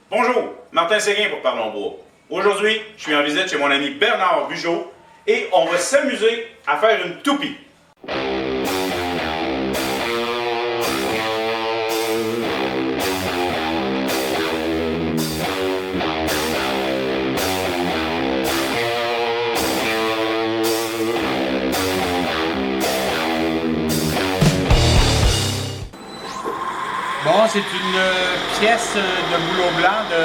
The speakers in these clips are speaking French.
Bonjour, Martin Séguin pour Parlons Bois. Aujourd'hui, je suis en visite chez mon ami Bernard Bugeaud et on va s'amuser à faire une toupie. Bon, c'est une pièce de bouleau blanc de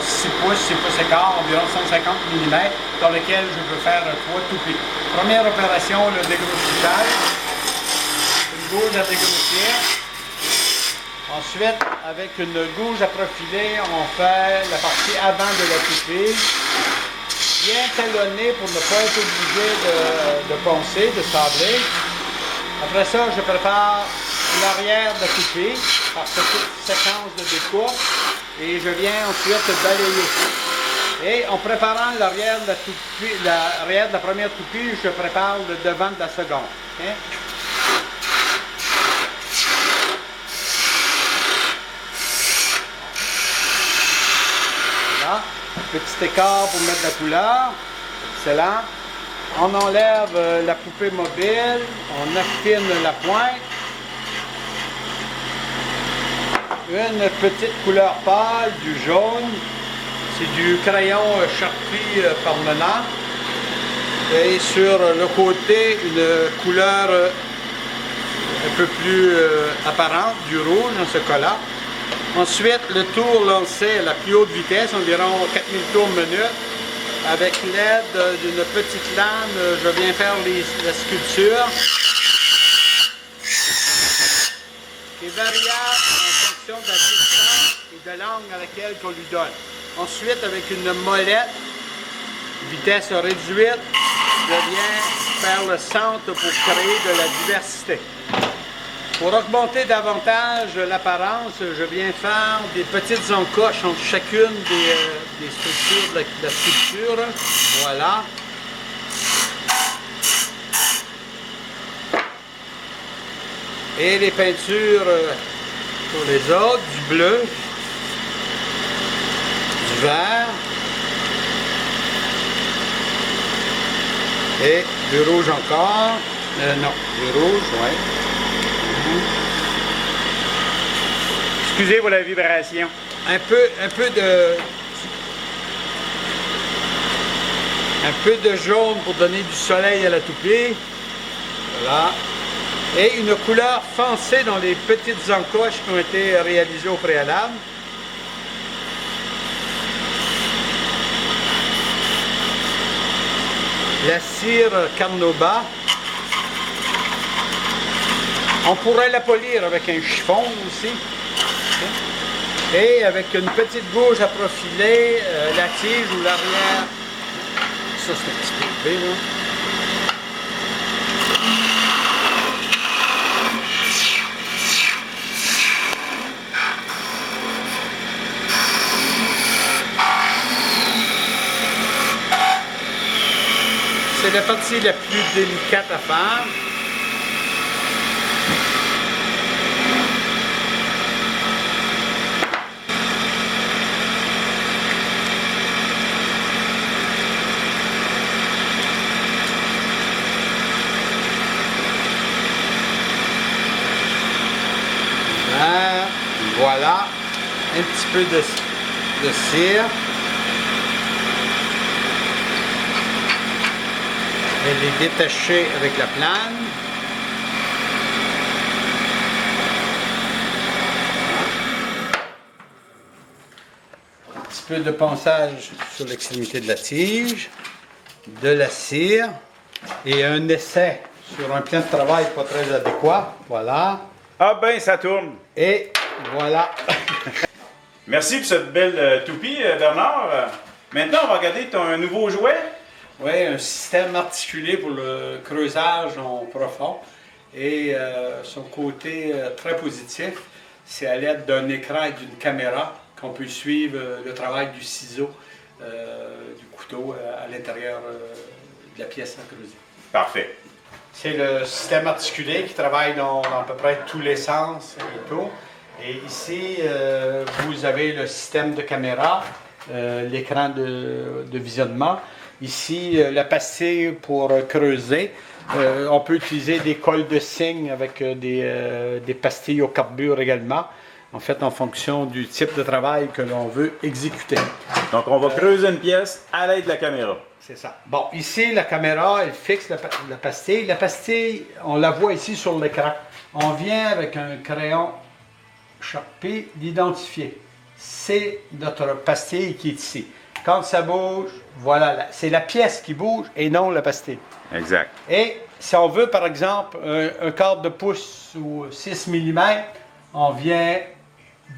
6 pouces, 6 pouces et quart, environ 150 mm, dans lequel je peux faire 3 toupies. Première opération, le dégrossissage. Une gouge à dégrossir. Ensuite, avec une gouge à profiler, on fait la partie avant de la toupie. Bien talonner pour ne pas être obligé de poncer, de sabler. Après ça, je prépare l'arrière de la toupie par petite séquence de découpe et je viens ensuite balayer. Et en préparant l'arrière de la toupie, l'arrière de la première toupie, je prépare le devant de la seconde. Okay? Voilà, petit écart pour mettre la couleur, excellent. On enlève la poupée mobile, on affine la pointe. Une petite couleur pâle, du jaune. C'est du crayon Sharpie permanent. Et sur le côté, une couleur un peu plus apparente, du rouge en ce cas-là. Ensuite, le tour lancé à la plus haute vitesse, environ 4000 tours minute. Avec l'aide d'une petite lame, je viens faire la sculpture. Qui est variable en fonction de la distance et de l'angle à laquelle on lui donne. Ensuite, avec une molette, vitesse réduite, je viens faire le centre pour créer de la diversité. Pour augmenter davantage l'apparence, je viens faire des petites encoches entre chacune des structures de la sculpture. Voilà. Et les peintures pour les autres, du bleu, du vert et du rouge encore. Non, du rouge, oui. Excusez pour la vibration. Un peu de jaune pour donner du soleil à la toupie. Voilà. Et une couleur foncée dans les petites encoches qui ont été réalisées au préalable. La cire Carnauba. On pourrait la polir avec un chiffon aussi. Et avec une petite gouge à profiler, la tige ou l'arrière. Ça, c'est un petit peu élevé, là. C'est la partie la plus délicate à faire. Voilà, un petit peu de cire. Elle est détachée avec la plane. Un petit peu de ponçage sur l'extrémité de la tige, de la cire et un essai sur un plan de travail pas très adéquat. Voilà. Ah ben, ça tourne. Et voilà. Merci pour cette belle toupie, Bernard. Maintenant, on va regarder ton nouveau jouet. Oui, un système articulé pour le creusage en profond. Et son côté très positif, c'est à l'aide d'un écran et d'une caméra qu'on peut suivre le travail du ciseau, du couteau à l'intérieur de la pièce à creuser. Parfait. C'est le système articulé qui travaille dans à peu près tous les sens et tout. Et ici, vous avez le système de caméra, l'écran de visionnement. Ici, la pastille pour creuser. On peut utiliser des cols de cygne avec des pastilles au carbure également. En fait, en fonction du type de travail que l'on veut exécuter. Donc, on va creuser une pièce à l'aide de la caméra. C'est ça. Bon, ici, la caméra, elle fixe la pastille. La pastille, on la voit ici sur l'écran. On vient avec un crayon Sharpie l'identifier. C'est notre pastille qui est ici. Quand ça bouge, voilà, c'est la pièce qui bouge et non la pastille. Exact. Et si on veut, par exemple, un quart de pouce ou 6 mm, on vient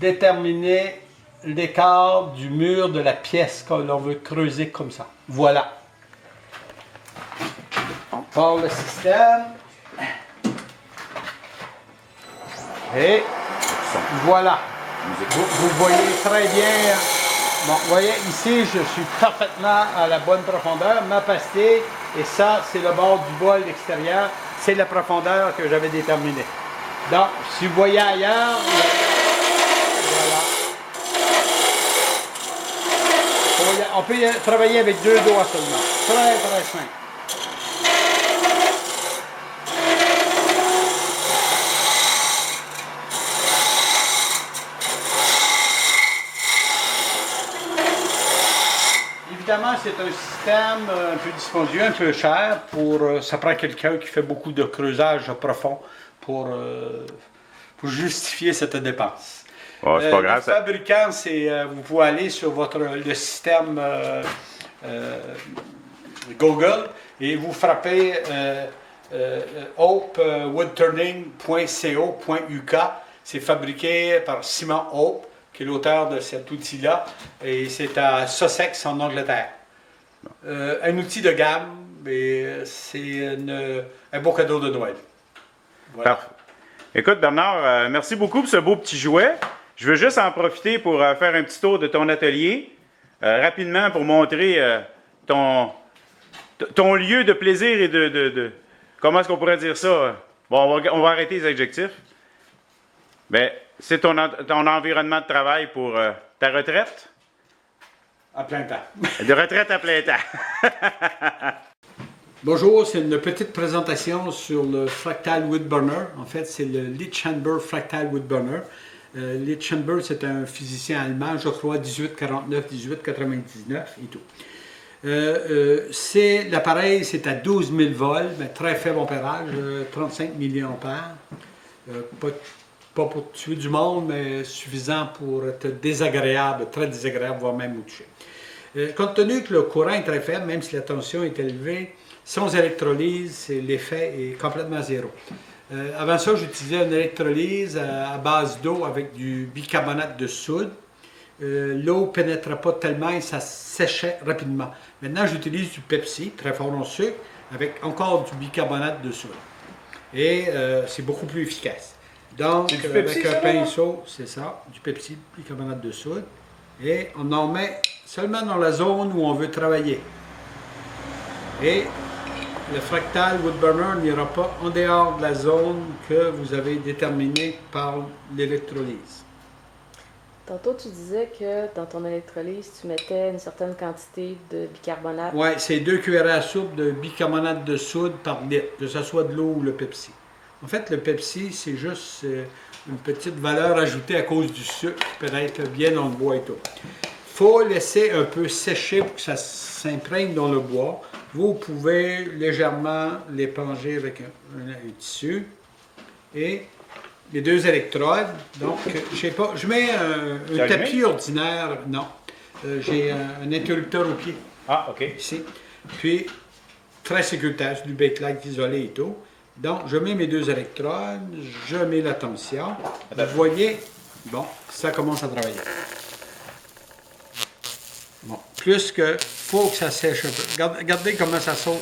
déterminer l'écart du mur de la pièce que l'on veut creuser comme ça. Voilà. On part le système. Et voilà. Vous voyez très bien. Bon, vous voyez, ici, je suis parfaitement à la bonne profondeur. Ma pastille, et ça, c'est le bord du bol extérieur. C'est la profondeur que j'avais déterminée. Donc, si vous voyez ailleurs, voilà. On peut travailler avec 2 doigts seulement. Très, très simple. Évidemment, c'est un système un peu dispendieux, un peu cher. Ça prend quelqu'un qui fait beaucoup de creusage profond pour justifier cette dépense. Oh, c'est pas grave. Le fabricant, vous pouvez aller sur le système Google et vous frappez hopewoodturning.co.uk. C'est fabriqué par Simon Hope, qui est l'auteur de cet outil-là, et c'est à Sussex, en Angleterre. Un outil de gamme, et c'est un beau cadeau de Noël. Voilà. Parfait. Écoute, Bernard, merci beaucoup pour ce beau petit jouet. Je veux juste en profiter pour faire un petit tour de ton atelier, rapidement pour montrer ton lieu de plaisir et de comment est-ce qu'on pourrait dire ça? Bon, on va arrêter les adjectifs. Ben, c'est ton environnement de travail pour ta retraite? À plein temps. De retraite à plein temps. Bonjour, c'est une petite présentation sur le Fractal Wood Burner. En fait, c'est le Lichtchamber Fractal Wood Burner. Lichtchamber, c'est un physicien allemand, je crois, 1849-1899 et tout. L'appareil, c'est à 12 000 volts, mais très faible ampérage, 35 milliampères. Pas pour tuer du monde, mais suffisant pour être désagréable, très désagréable, voire même vous toucher. Compte tenu que le courant est très faible, même si la tension est élevée, sans électrolyse, l'effet est complètement zéro. Avant ça, j'utilisais une électrolyse à base d'eau avec du bicarbonate de soude. L'eau ne pénétrait pas tellement et ça séchait rapidement. Maintenant, j'utilise du Pepsi, très fort en sucre, avec encore du bicarbonate de soude. Et c'est beaucoup plus efficace. Donc, avec un pinceau, c'est ça, du Pepsi, bicarbonate de soude. Et on en met seulement dans la zone où on veut travailler. Et le Fractal Wood Burner n'ira pas en dehors de la zone que vous avez déterminée par l'électrolyse. Tantôt, tu disais que dans ton électrolyse, tu mettais une certaine quantité de bicarbonate. Oui, c'est 2 cuillères à soupe de bicarbonate de soude par litre, que ce soit de l'eau ou le Pepsi. En fait, le Pepsi, c'est juste une petite valeur ajoutée à cause du sucre qui peut être bien dans le bois et tout. Il faut laisser un peu sécher pour que ça s'imprègne dans le bois. Vous pouvez légèrement l'éponger avec un tissu et les 2 électrodes. Donc, je mets un tapis ordinaire. Non, j'ai un interrupteur au pied. Ah, OK. Ici. Puis, très sécuritaire, c'est du bakelite isolé et tout. Donc, je mets mes 2 électrodes, je mets la tension. Vous voyez, bon, ça commence à travailler. Bon, plus que, faut que ça sèche un peu. Regardez comment ça saute.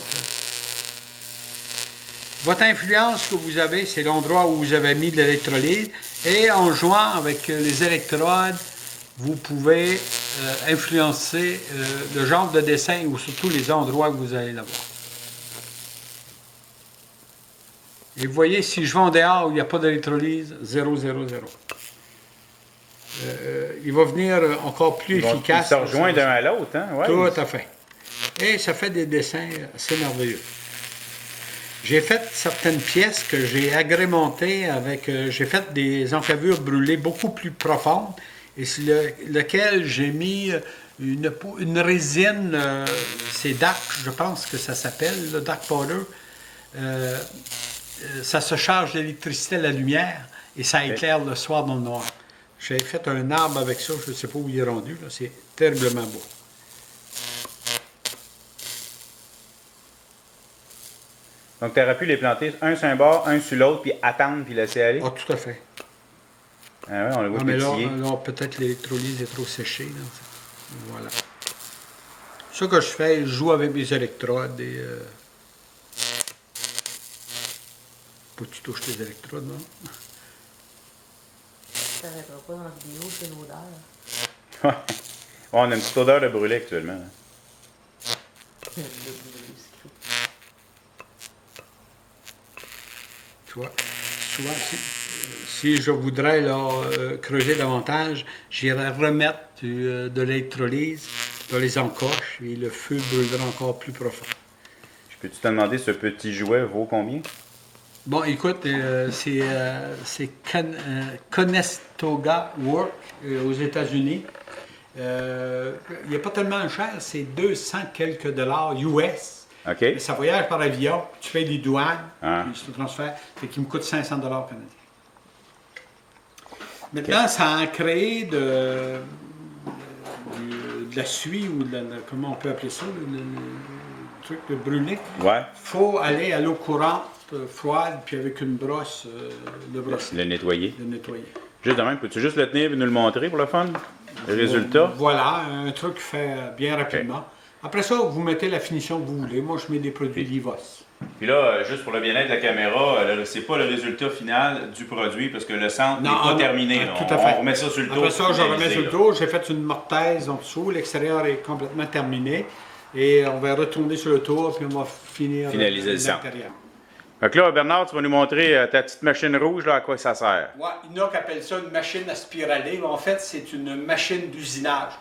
Votre influence que vous avez, c'est l'endroit où vous avez mis de l'électrolyse. Et en jouant avec les électrodes, vous pouvez influencer le genre de dessin ou surtout les endroits que vous allez l'avoir. Et vous voyez, si je vais en dehors où il n'y a pas d'électrolyse, 0, 0, 0. il va venir encore plus efficace. Ils se rejoignent d'un à l'autre, hein? Ouais. Tout à fait. Et ça fait des dessins assez merveilleux. J'ai fait certaines pièces que j'ai agrémentées avec... j'ai fait des encavures brûlées beaucoup plus profondes et sur lequel j'ai mis une résine, c'est Dark, je pense que ça s'appelle, le Dark Powder. Ça se charge d'électricité à la lumière et ça éclaire le soir dans le noir. J'ai fait un arbre avec ça, je ne sais pas où il est rendu, là. C'est terriblement beau. Donc, tu aurais pu les planter un sur un bord, un sur l'autre, puis attendre, puis laisser aller? Ah, tout à fait. Ah ouais, on le voit mais pétiller. là peut-être l'électrolyse est trop séchée. Là. Voilà. Ce que je fais, je joue avec mes électrodes et... Faut que tu touches tes électrodes, non? Ça n'arrêtera pas dans la vidéo, c'est l'odeur. Ouais, on a une petite odeur de brûlé actuellement. Hein. Tu vois, souvent, si je voudrais là, creuser davantage, j'irais remettre de l'électrolyse dans les encoches et le feu brûlera encore plus profond. Je peux-tu te demander, ce petit jouet vaut combien? Bon, écoute, c'est Conestoga Work aux États-Unis. Il n'est pas tellement cher, c'est 200 quelques dollars US. OK. Mais ça voyage par avion, tu fais des douanes, Ah. puis tu te transfères, fait qu'il me coûte 500 dollars canadiens. Maintenant, ça a créé de la suie ou comment on peut appeler ça, le truc de brûler. Ouais. Il faut aller à l'eau courante, froide, puis avec une brosse, le brosser. Le nettoyer. Le nettoyer. Juste de même, peux-tu juste le tenir et nous le montrer pour le fun? Le résultat? Voilà, un truc fait bien rapidement. Après ça, vous mettez la finition que vous voulez. Moi, je mets des produits Livos. Puis là, juste pour le bien-être de la caméra, c'est pas le résultat final du produit parce que le centre n'est pas terminé. Là. Tout à fait. On remet ça sur le tour. Après ça, je remets sur le tour. J'ai fait une mortaise en dessous. L'extérieur est complètement terminé. Et on va retourner sur le tour, puis on va finaliser le centre. l'intérieur. Fait que là, Bernard, tu vas nous montrer ta petite machine rouge, là, à quoi ça sert. Ouais, il y en a qui appellent ça une machine à spiraler. En fait, c'est une machine d'usinage.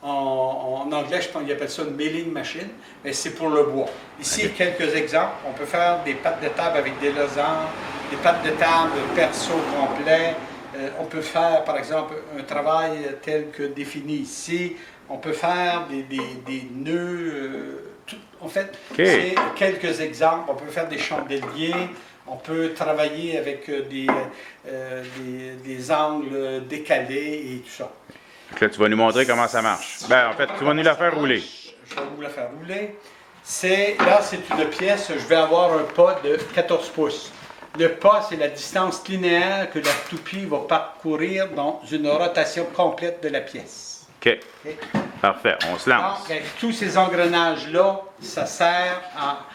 En anglais, je pense qu'ils appellent ça une milling machine, mais c'est pour le bois. Ici, quelques exemples. On peut faire des pattes de table avec des losanges, des pattes de table perso complet. On peut faire, par exemple, un travail tel que défini ici. On peut faire des nœuds. En fait, c'est quelques exemples. On peut faire des chandeliers. On peut travailler avec des angles décalés et tout ça. Donc là, tu vas nous montrer comment ça marche. Ben, en fait, tu vas nous la faire rouler. Je vais vous la faire rouler. Là, c'est une pièce, je vais avoir un pas de 14 pouces. Le pas, c'est la distance linéaire que la toupie va parcourir dans une rotation complète de la pièce. OK. Parfait, on se lance. Donc, avec tous ces engrenages-là, ça sert à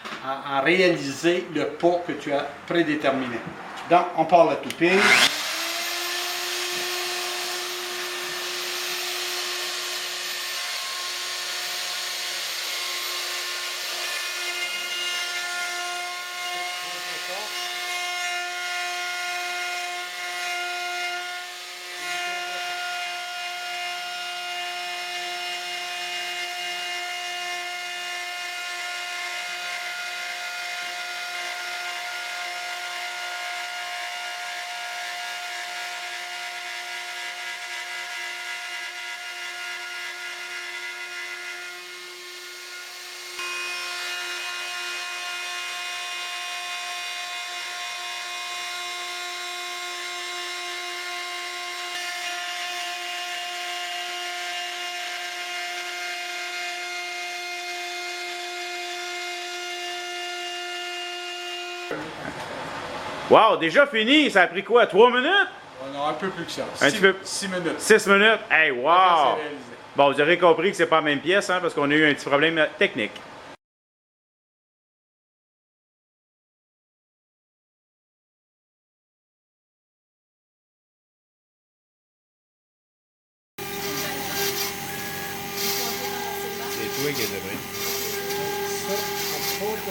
réaliser le pas que tu as prédéterminé. Donc, on part la toupie. Wow, déjà fini! Ça a pris quoi? 3 minutes? On a un peu plus que ça. Un petit peu. 6 minutes. 6 minutes? Hey, wow! C'est réalisé. Bon, vous aurez compris que c'est pas la même pièce, hein, parce qu'on a eu un petit problème technique. C'est toi qui es devrais. Ça, il faut que je me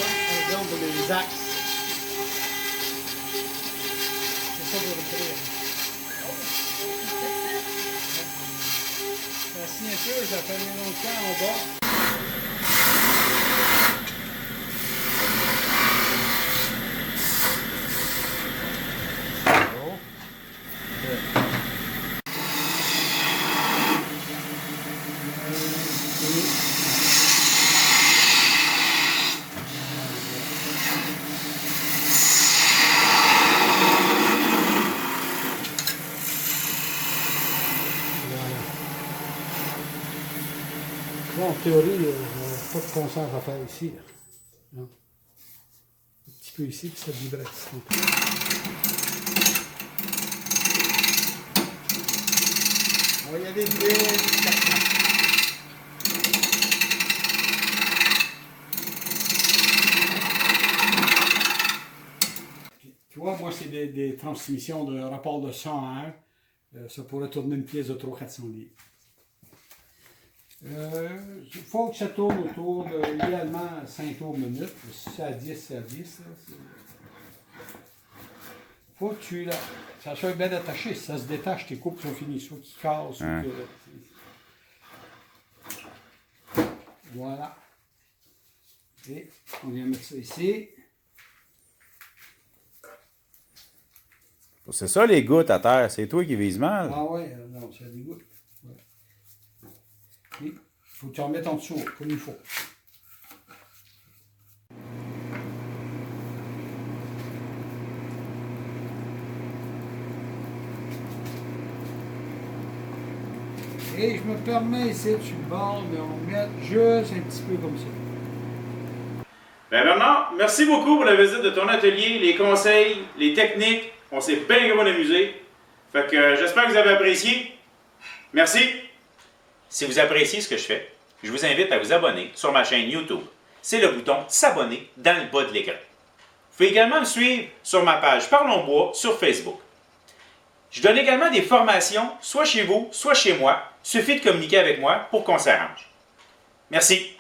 prenne, par exemple, les axes. C'est ça que je vais faire. La signature, ça fait longtemps en bas. Bon, en théorie, il n'y a pas de concentre à faire ici. Non. Un petit peu ici, puis ça vibrait. On va y aller délicatement. Tu vois, moi, c'est des transmissions de rapport de 100 à 1. Ça pourrait tourner une pièce de 300-400 livres. Il faut que ça tourne autour de, idéalement, 5 tours minute. Si c'est à 10, c'est à 10. Il faut que ça soit bien attaché. Si ça se détache, tes coupes sont finies. Soit qu'ils cassent, soit que... Voilà. Et on vient mettre ça ici. C'est ça les gouttes à terre, c'est toi qui vises mal. Ah ouais, non, ça dégoûte. Ouais. Il faut que tu en mettes en dessous, comme il faut. Et je me permets ici sur le bord, mais on met juste un petit peu comme ça. Ben Bernard, merci beaucoup pour la visite de ton atelier, les conseils, les techniques. On s'est bien gros amusé. Fait que j'espère que vous avez apprécié. Merci. Si vous appréciez ce que je fais, je vous invite à vous abonner sur ma chaîne YouTube. C'est le bouton s'abonner dans le bas de l'écran. Vous pouvez également me suivre sur ma page Parlons Bois sur Facebook. Je donne également des formations, soit chez vous, soit chez moi. Il suffit de communiquer avec moi pour qu'on s'arrange. Merci.